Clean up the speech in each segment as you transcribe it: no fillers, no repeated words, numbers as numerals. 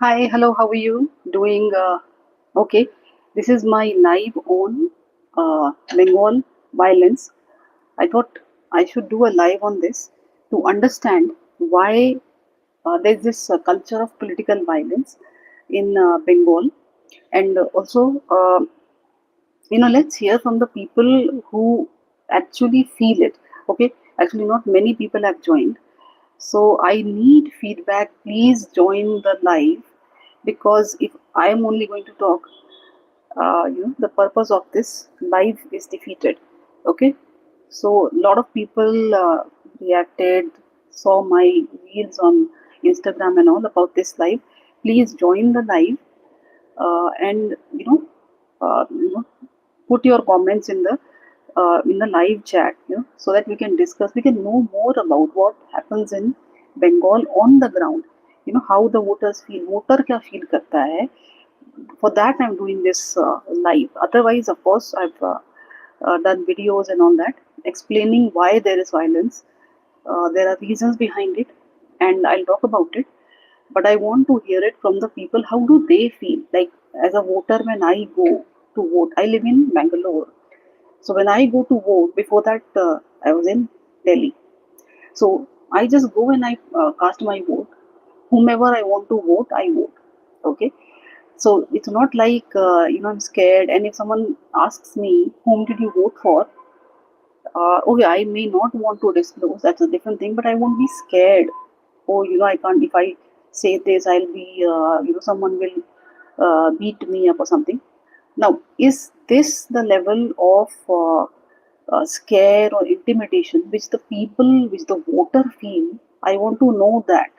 Hi, hello, how are you doing? Okay, this is my live on Bengal violence. I thought I should do a live on this to understand why there's this culture of political violence in Bengal, and also, let's hear from the people who actually feel it. Okay, actually, not many people have joined, so I need feedback. Please join the live because if I am only going to talk, the purpose of this live is defeated. Okay, so a lot of people reacted, saw my reels on Instagram and all about this live. Please join the live and put your comments in the live chat, so that we can discuss. We can know more about what happens in Bengal on the ground. How the voters feel. Voter क्या feel करता है. For that, I'm doing this live. Otherwise, of course, I've done videos and all that explaining why there is violence. There are reasons behind it, and I'll talk about it. But I want to hear it from the people. How do they feel? Like as a voter, when I go to vote, I live in Bangalore. So when I go to vote, before that, I was in Delhi. So I just go and I cast my vote. Whomever I want to vote, I vote. Okay. So it's not like I'm scared. And if someone asks me, whom did you vote for? Okay, I may not want to disclose. That's a different thing. But I won't be scared. Oh, I can't. If I say this, I'll be. Someone will beat me up or something. Now, is this the level of scare or intimidation which the people, which the voter feel? I want to know that.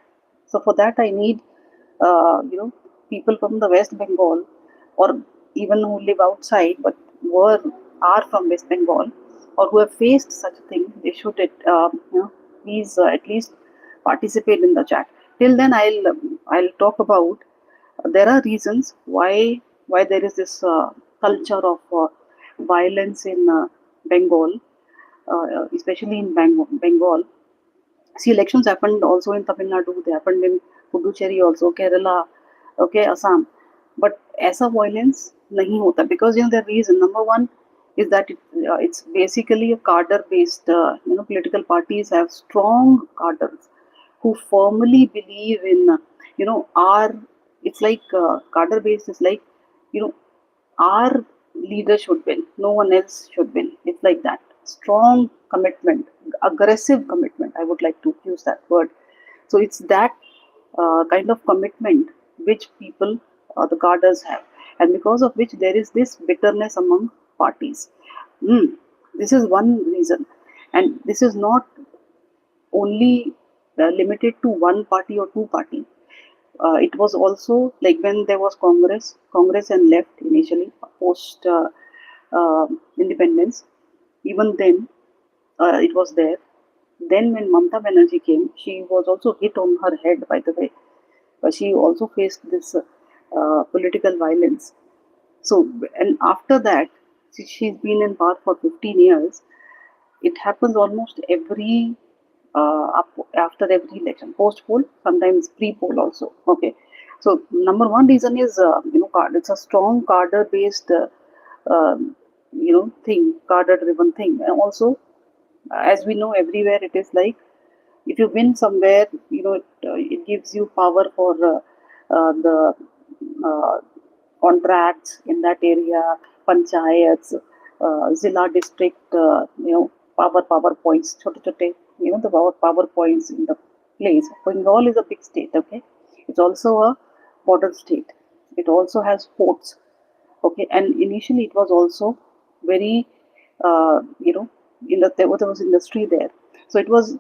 So for that, I need, people from the West Bengal, or even who live outside but were are from West Bengal, or who have faced such a thing. They should, please at least participate in the chat. Till then, I'll talk about there are reasons why there is this culture of violence in Bengal, especially in Bengal. See, elections happened also in Tamil Nadu. They happened in Puducherry also, Kerala, okay, Assam. But ऐसा violence नहीं होता because the reason number one is that it's basically a cadre based. Political parties have strong cadres who firmly believe in our. It's like cadre based is like you know our leader should win, no one else should win. It's like that. Strong commitment, aggressive commitment. I would like to use that word. So it's that kind of commitment which people, the cadres have, and because of which there is this bitterness among parties. Mm, this is one reason, and this is not only limited to one party or two party. It was also like when there was Congress and left initially post independence. Even then, it was there. Then when Mamta Banerjee came, she was also hit on her head. By the way, she also faced this political violence. So, and after that, she's been in power for 15 years. It happens almost every after every election, post poll, sometimes pre poll also. Okay, so number one reason is card. It's a strong cadre based thing, cadre driven thing, and also as we know everywhere it is like if you win somewhere, it gives you power for the uh, contracts in that area, panchayats, zilla district, power points, chote chote, the power points in the place. Bengal is a big state, okay? It's also a border state. It also has ports, okay? And initially it was also very, there was industry there. So it was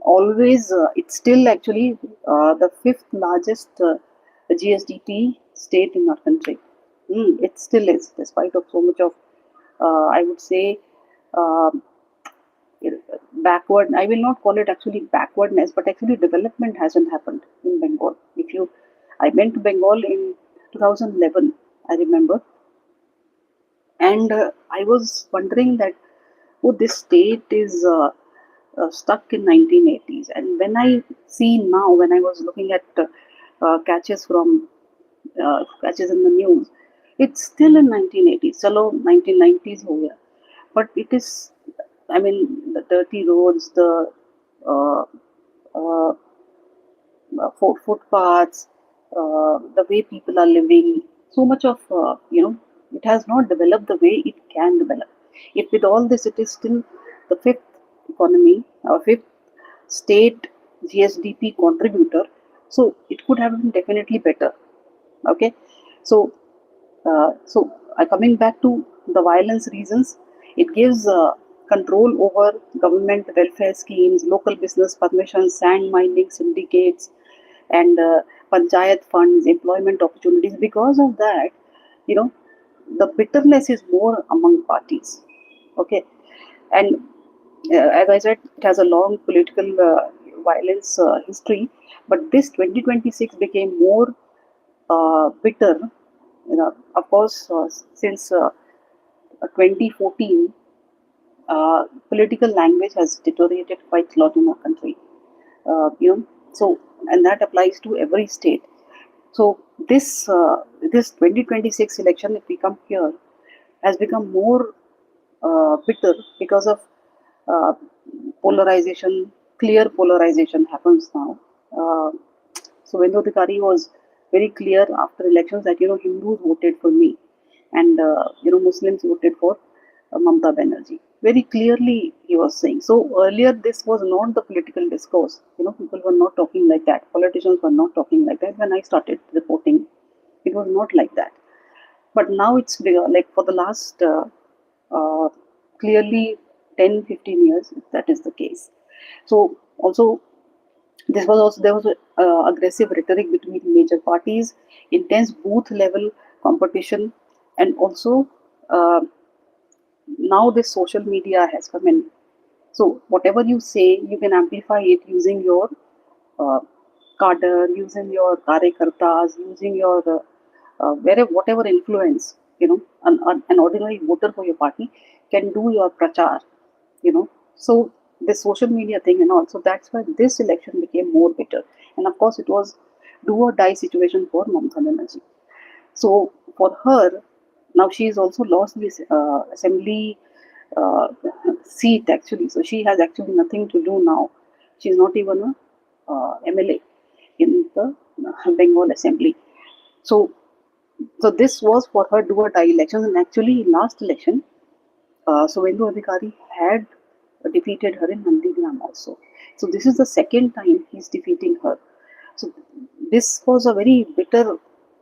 always, it's still actually the fifth largest GSDP state in our country. It still is, despite of so much of, I would say, uh, backward. I will not call it actually backwardness, but actually development hasn't happened in Bengal. I went to Bengal in 2011, I remember, and I was wondering that, oh, this state is stuck in 1980s. And when I see now, when I was looking at catches from catches in the news. It's still in 1980s. Chalo, 1990s ho gaya. But it is, I mean, the dirty roads, the uh, uh, footpaths, the way people are living, so much of, it has not developed the way it can develop. If with all this, it is still the fifth economy, fifth state GSDP contributor, so it could have been definitely better. Okay, so coming back to the violence reasons, it gives control over government welfare schemes, local business permissions, sand mining syndicates, and panchayat funds, employment opportunities. Because of that, you know, the bitterness is more among parties. Okay, and as I said, it has a long political violence history, but this 2026 became more bitter. Of course, since 2014, political language has deteriorated quite a lot in our country. So and that applies to every state. So this 2026 election, if we come here, has become more bitter because of uh, polarization. Clear polarization happens now. Uh, Suvendu Adhikari was very clear after elections that Hindus voted for me, and Muslims voted for Mamata Banerjee. Very clearly he was saying. So earlier this was not the political discourse. People were not talking like that. Politicians were not talking like that. When I started reporting, it was not like that. But now it's bigger. Like for the last uh, clearly 10, 15 years, that is the case. So also there was a, aggressive rhetoric between major parties, intense booth level competition, and also uh, now this social media has come in. So whatever you say, you can amplify it using your uh, cadre, using your karyakartas, using your wherever whatever influence. An ordinary voter for your party can do your prachar. So this social media thing and all. So that's why this election became more bitter. And of course, it was do or die situation for Mamata Banerjee. So for her, now she has also lost this assembly uh, seat actually. So she has actually nothing to do now. She's not even a MLA in the Bengal Assembly. So this was for her do or die elections. And actually, last election, Suvendu Adhikari had defeated her in Nandigram also. So this is the second time he's defeating her. So this was a very bitter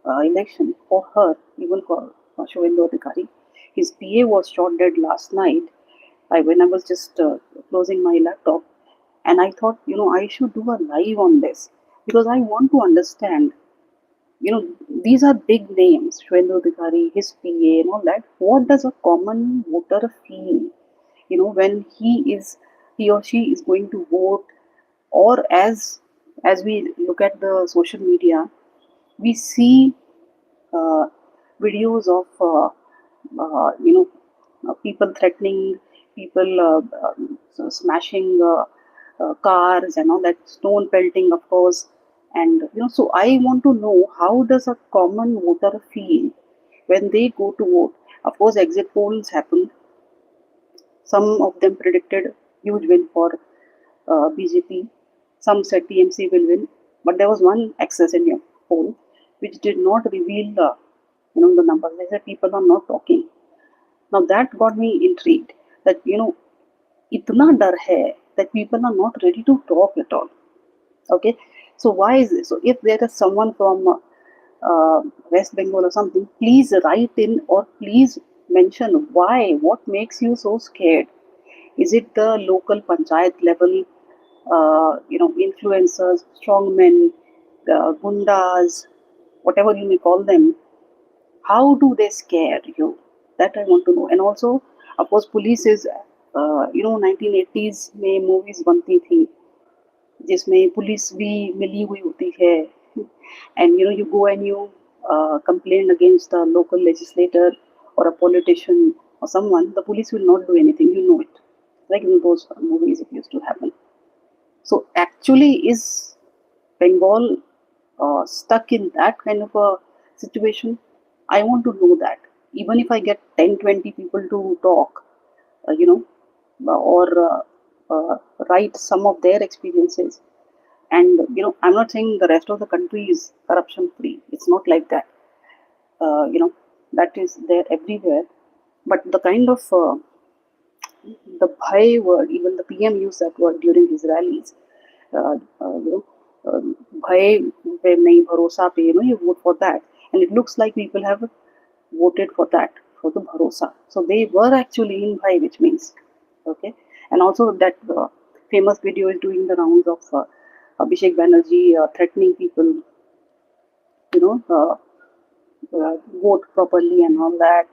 election for her, even for Suvendu Adhikari. His PA was shot dead last night. When I was just closing my laptop, and I thought, I should do a live on this because I want to understand. These are big names, Suvendu Adhikari, his PA, and all that. What does a common voter feel? When he or she is going to vote, or as we look at the social media, we see uh, videos of people threatening, people smashing cars and all that, stone pelting, of course. And so I want to know, how does a common voter feel when they go to vote? Of course, exit polls happen. Some of them predicted huge win for BJP. Some said TMC will win, but there was one excess in your poll which did not reveal the numbers. They said people are not talking. Now that got me intrigued. That itna dar hai that people are not ready to talk at all. Okay, so why is this? So if there is someone from West Bengal or something, please write in or please mention why. What makes you so scared? Is it the local panchayat level, influencers, strongmen, gundas, whatever you may call them? How do they scare you? That I want to know. And also, of course, police is, 1980s में movies बनती थी जिसमें police भी मिली हुई होती है, and you go and you complain against the local legislator or a politician or someone, the police will not do anything, it, like in those movies it used to happen. So actually, is Bengal stuck in that kind of a situation, I want to know that. Even if I get 10, 20 people to talk, uh, you know, or write some of their experiences. And, I'm not saying the rest of the country is corruption free. It's not like that. Uh, you know, that is there everywhere. But the kind of the bhai word, even the PM used that word during his rallies. Uh, uh, you know, bhai pe nahi bharosa pe, you vote for that, and it looks like people have voted for that, for the bharosa. So they were actually in bhai, which means okay. And also that famous video is doing the rounds of Abhishek Banerjee threatening people, you know, vote properly and all that.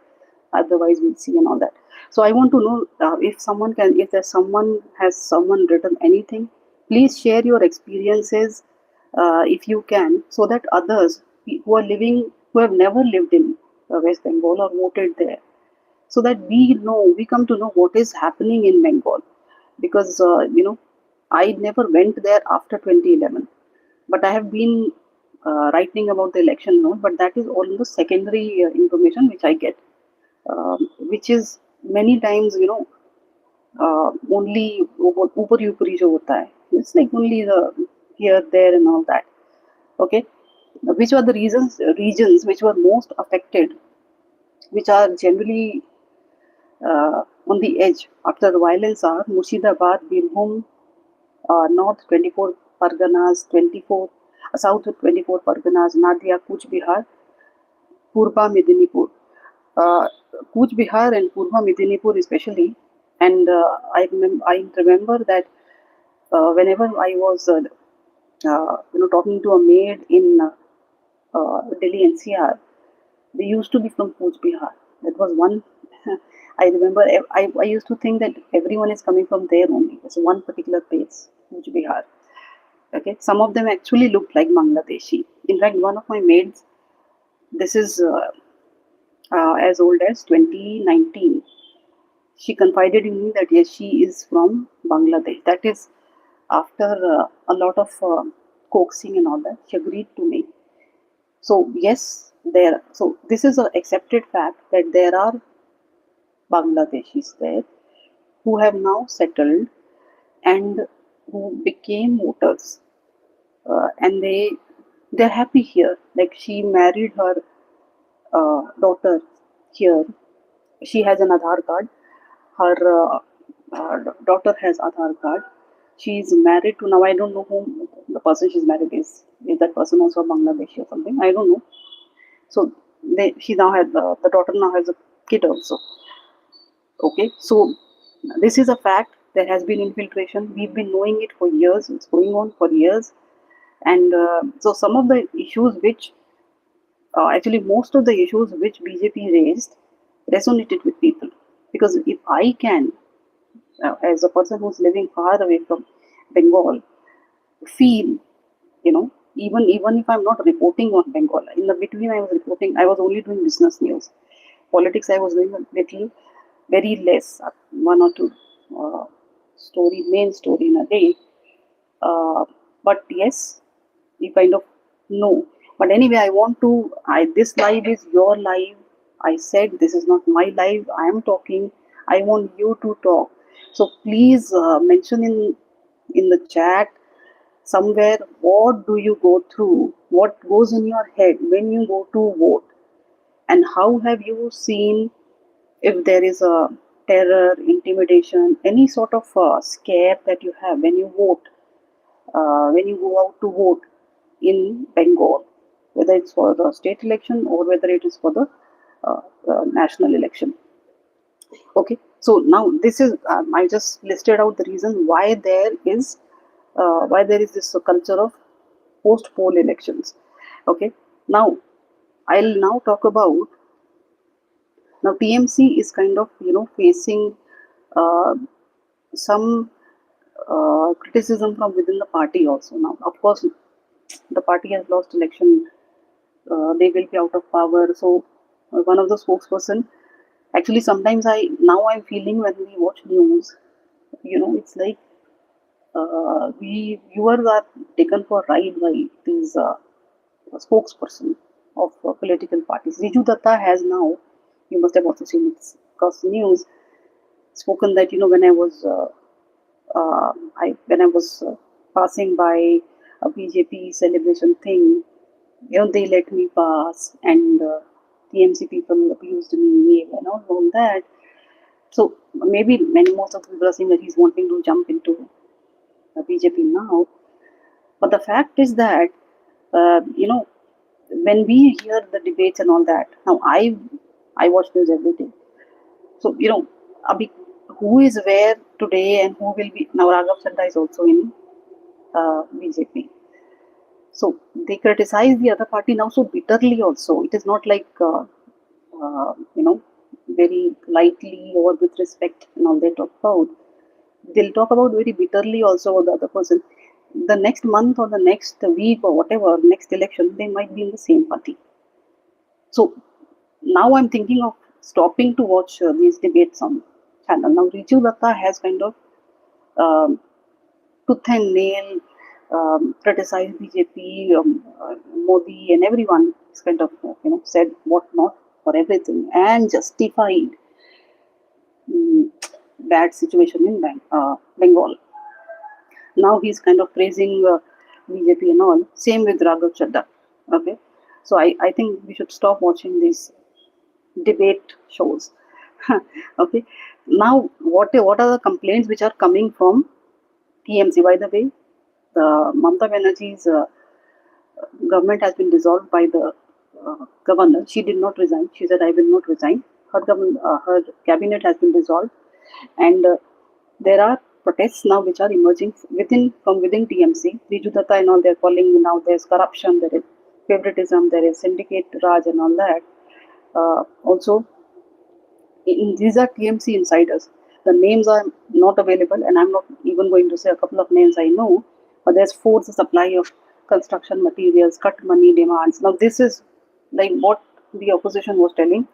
Otherwise, we'll see and all that. So I want to know if someone can, if there's someone has someone written anything, please share your experiences if you can, so that others who are living, who have never lived in West Bengal or voted there, so that we come to know what is happening in Bengal. Because I never went there after 2011, but I have been writing about the election note, but that is all the secondary information which I get, which is many times, only ऊपर ऊपरी जो होता है, it's like only the here there and all that. Okay, which were the regions which were most affected, which are generally on the edge after the violence are Murshidabad, Birbhum, North 24 Parganas, 24 South 24 Parganas, Nadia, Kuch Bihar, Purba Medinipur. Uh, Kuch Bihar and Purba Medinipur especially, and I remember that whenever I was talking to a maid in Delhi NCR, they used to be from Kuch Bihar. That was one. I remember. I used to think that everyone is coming from there only. It's one particular place, Kuch Bihar. Okay, some of them actually looked like Bangladeshi. In fact, one of my maids, this is as old as 2019. She confided in me that yes, she is from Bangladesh. That is after a lot of coaxing and all that. She agreed to me. So yes, there. So this is an accepted fact that there are Bangladeshis there who have now settled and who became voters, and they're happy here. Like she married her daughter here. She has an Aadhaar card. Her daughter has Aadhaar card. She's married to, now I don't know whom the person she's married is. Is that person also Bangladeshi or something? I don't know. So she now has the daughter now has a kid also. Okay, so this is a fact. There has been infiltration. We've been knowing it for years. It's going on for years, and so some of the issues which actually most of the issues which BJP raised resonated with people, because if I can, as a person who's living far away from Bengal, feel, even if I'm not reporting on Bengal, in the between I was reporting, I was only doing business news. Politics I was doing a little, very less, one or two uh, main story in a day. But yes, you kind of know. But anyway, I want to. This live is your live. I said this is not my live. I am talking. I want you to talk. So please mention in the chat somewhere, what do you go through? What goes in your head when you go to vote? And how have you seen, if there is a terror, intimidation, any sort of scare that you have when you vote, when you go out to vote in Bengal, whether it's for the state election or whether it is for the national election. Okay, so now this is I just listed out the reason why there is this culture of post poll elections. Okay, now I'll now talk about, now TMC is kind of facing uh, some criticism from within the party also. Now of course the party has lost election, they will be out of power. So one of the spokesperson, actually sometimes I'm feeling when we watch news, it's like we viewers are taken for ride by these spokesperson of political parties. Riju Datta has now, you must have also seen it across the news, spoken that when I was passing by a BJP celebration thing, they let me pass, and TMC people abused me, all that. So maybe most of the people are saying that he's wanting to jump into BJP now. But the fact is that, when we hear the debates and all that, now I watch news every day. So, abhi, who is where today and who will be now? Raghav Chadda is also in BJP. So they criticize the other party now so bitterly. Also, it is not like very lightly or with respect and all they talk about. They'll talk about very bitterly also about the other person. The next month or the next week or whatever, next election, they might be in the same party. So now I'm thinking of stopping to watch these debates on channel. Now Riju Datta has kind of um, tooth and nail criticized BJP, Modi, and everyone. Is kind of said what not for everything and justified mm, bad situation in Bengal. Now he's kind of praising BJP and all. Same with Raghav Chadda. Okay, so I think we should stop watching these debate shows. Okay, now what are the complaints which are coming from TMC? By the way, the Mamata Banerjee's government has been dissolved by the governor. She did not resign. She said, "I will not resign." Her cabinet has been dissolved, and there are protests now which are emerging from within TMC. Riju Datta and all, they're calling now there's corruption, there is favoritism, there is syndicate Raj and all that. Also, these are TMC insiders. The names are not available, and I'm not even going to say a couple of names I know. But there's forced supply of construction materials, cut money demands. Now, this is like what the opposition was telling.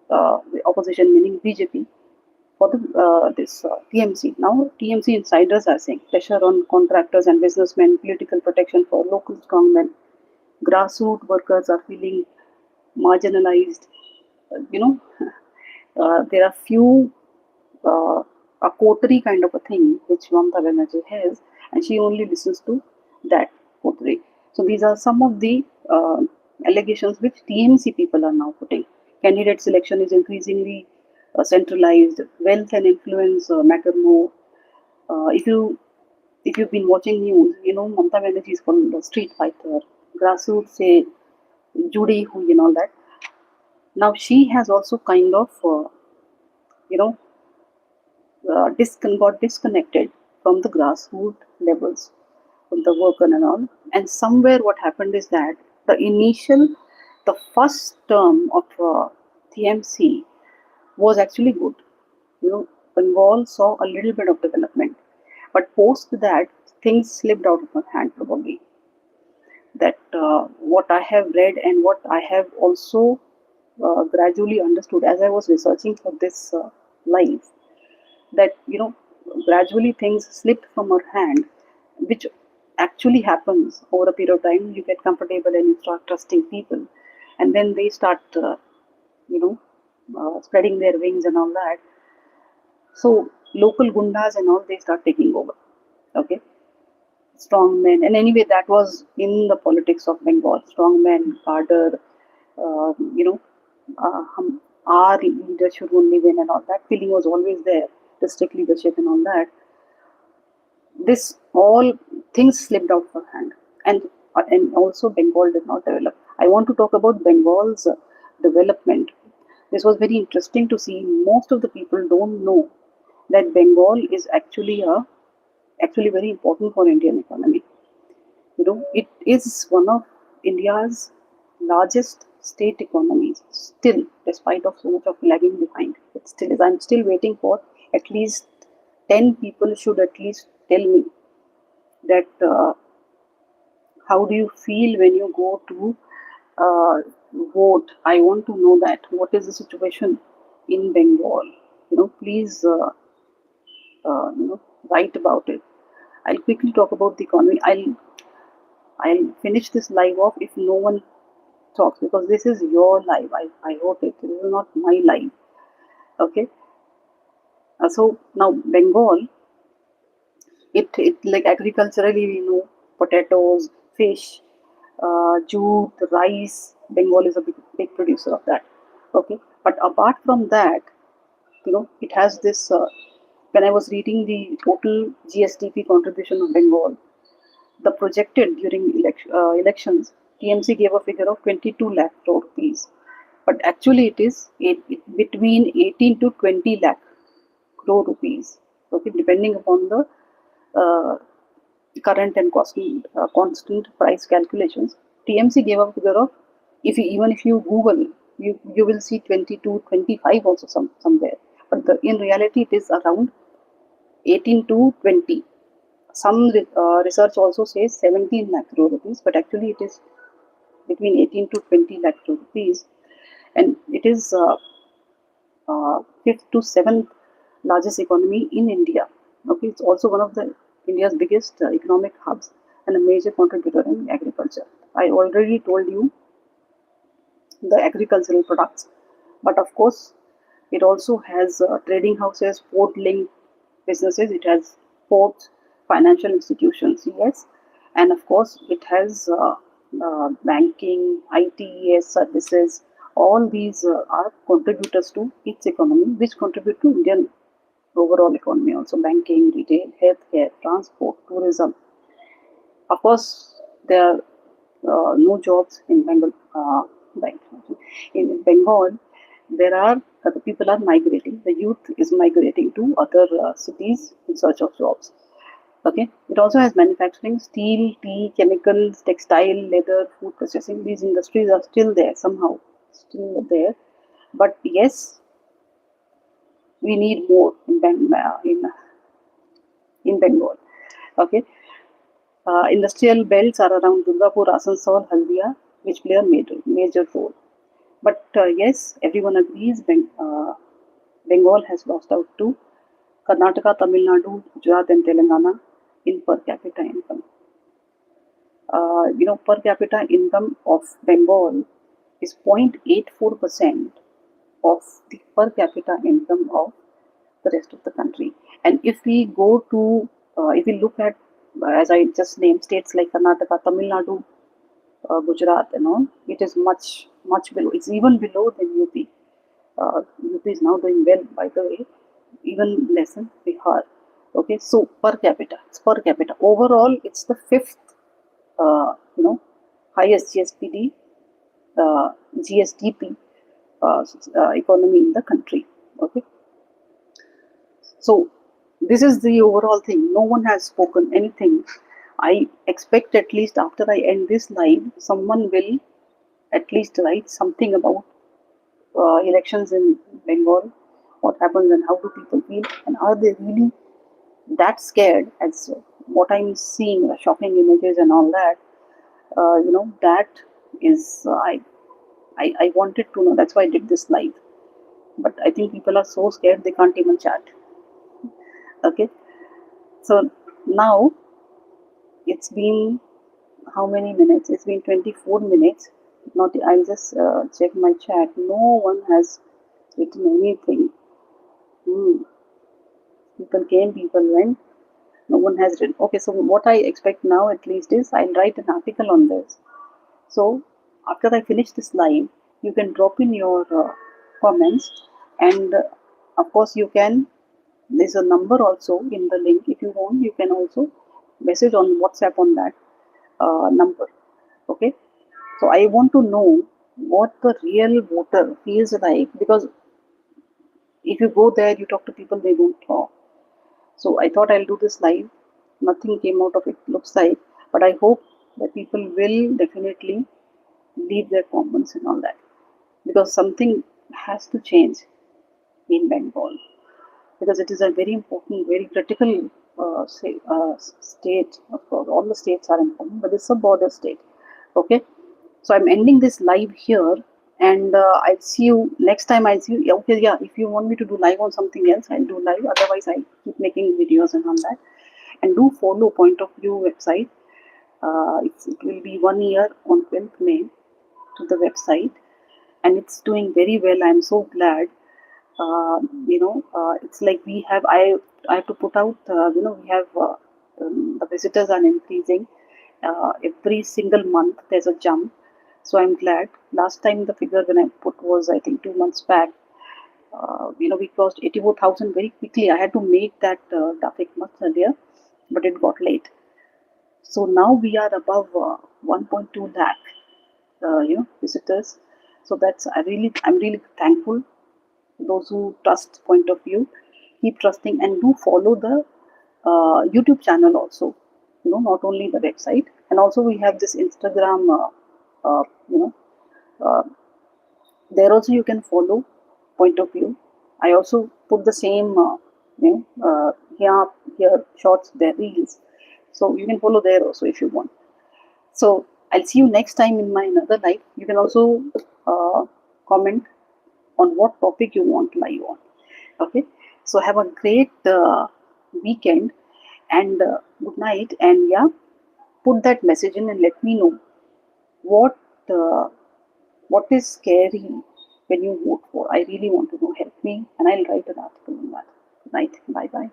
The opposition meaning BJP for this TMC. Now, TMC insiders are saying pressure on contractors and businessmen, political protection for local strongmen, grassroots workers are feeling marginalized. You know, there are few a coterie kind of a thing which Mamata Banerjee has, and she only listens to that coterie. So these are some of the allegations which TMC people are now putting. Candidate selection is increasingly centralized. Wealth and influence matter more. If you've been watching news, Mamata Banerjee is called a street fighter. Grassroots say Judy Hui and all that. Now she has also kind of you know got disconnected from the grassroots levels of the worker and all. And somewhere what happened is that the first term of TMC was actually good. Bengal saw a little bit of development, but post that things slipped out of my hand probably. That what I have read and what I have also gradually understood as I was researching for this live, that gradually things slipped from our hand, which actually happens over a period of time. You get comfortable and you start trusting people, and then they start you know spreading their wings and all that. So local gundas and all, they start taking over. Okay, strong men, and anyway that was in the politics of Bengal. Strong men, cadre, uh, you know our leader should only win and all that feeling was always there, district leadership and all that. This all things slipped out of her hand, and also Bengal did not develop. I want to talk about Bengal's development. This was very interesting to see. Most of the people don't know that Bengal is actually very important for Indian economy. It is one of India's largest state economies still, despite of so much of lagging behind. It still is. I'm still waiting for at least 10 people should at least tell me that how do you feel when you go to vote. I want to know that what is the situation in Bengal. Please write about it. I'll quickly talk about the economy. I'll finish this live off if no one talks, because this is your life. I wrote it. This is not my life. Okay. So now Bengal, it like agriculturally we know potatoes, fish, jute, rice. Bengal is a big producer of that. Okay. But apart from that, it has this. When I was reading the total GSDP contribution of Bengal, the projected during elections, TMC gave a figure of 22 lakh crore rupees, but actually it is between 18 to 20 lakh crore rupees. Okay, depending upon the uh, current and constant price calculations. TMC gave a figure of, even if you Google, you will see 22, 25 also somewhere. But in reality, it is around 18 to 20. Some research also says 17 lakh crore rupees, but actually it is between 18 to 20 lakh crore rupees, and it is fifth to seventh largest economy in India. Okay, it's also one of the India's biggest economic hubs and a major contributor in agriculture. I already told you the agricultural products, but of course, it also has trading houses, port linked businesses, it has ports, financial institutions, yes, and of course, it has banking, ITES services. All these are contributors to its economy, which contribute to Indian overall economy also: banking, retail, healthcare, transport, tourism. Of course, there are no jobs in Bengal. Bank. In Bengal, there are the people are migrating. The youth is migrating to other cities in search of jobs. Okay, it also has manufacturing, steel, tea, chemicals, textile, leather, food processing. These industries are still there somehow, still there. But yes, we need more in Bengal. Okay, industrial belts are around Durgapur, Asansol, Haldia, which play a major role. But yes, everyone agrees Bengal has lost out to Karnataka, Tamil Nadu, Gujarat, and Telangana in per capita income. Per capita income of Bengal is 0.84% of the per capita income of the rest of the country. And if we go to, if we look at, as I just named, states like Karnataka, Tamil Nadu, Gujarat, and all, it is much below. It's even below than UP. UP is now doing well, by the way, even less than Bihar. Okay, so per capita, it's per capita. Overall, it's the fifth, highest GSDP economy in the country. Okay, so this is the overall thing. No one has spoken anything. I expect at least after I end this live, someone will at least write something about elections in Bengal, what happens and how do people feel, and are they really that scared as what I'm seeing, the shocking images and all that. That is I wanted to know. That's why I did this live. But I think people are so scared they can't even chat. Okay, so now it's been how many minutes? It's been 24 minutes. Not, I'll just check my chat. No one has written anything. People came, people went. No one has written. Okay, so what I expect now at least is I'll write an article on this. So after I finish this live, you can drop in your comments, and of course you can. There's a number also in the link. If you want, you can also message on WhatsApp on that number. Okay. So I want to know what the real voter feels like, because if you go there, you talk to people, they don't talk. So I thought I'll do this live. Nothing came out of it, looks like, but I hope that people will definitely leave their comments and all that, because something has to change in Bengal, because it is a very important, very critical state. Of course, all the states are important, but it's a border state. Okay, so I'm ending this live here, and I'll see you next time. I'll see you. Okay, yeah. If you want me to do live on something else, I'll do live. Otherwise, I'll keep making videos and all that. And do follow Point of View website. It will be 1 year on 12th May. to the website, and it's doing very well. I'm so glad. It's like I have to put out. We have the visitors are increasing every single month. There's a jump, so I'm glad. Last time the figure when I put was, I think, 2 months back. We crossed 84,000 very quickly. I had to make that graphic much earlier, but it got late. So now we are above 1.2 lakh, visitors. So I'm really thankful. Those who trust point of view, keep trusting and do follow the YouTube channel also. Not only the website, and also we have this Instagram. Uh, you know, uh, there also you can follow point of view. I also put the same, here shorts, there reels, so you can follow there also if you want. So I'll see you next time in my another live. You can also comment on what topic you want live on. Okay. So have a great weekend, and good night. And yeah, put that message in and let me know what uh, what is scary when you vote for. I really want to know. Help me, and I'll write an article on that. Good night. Bye bye.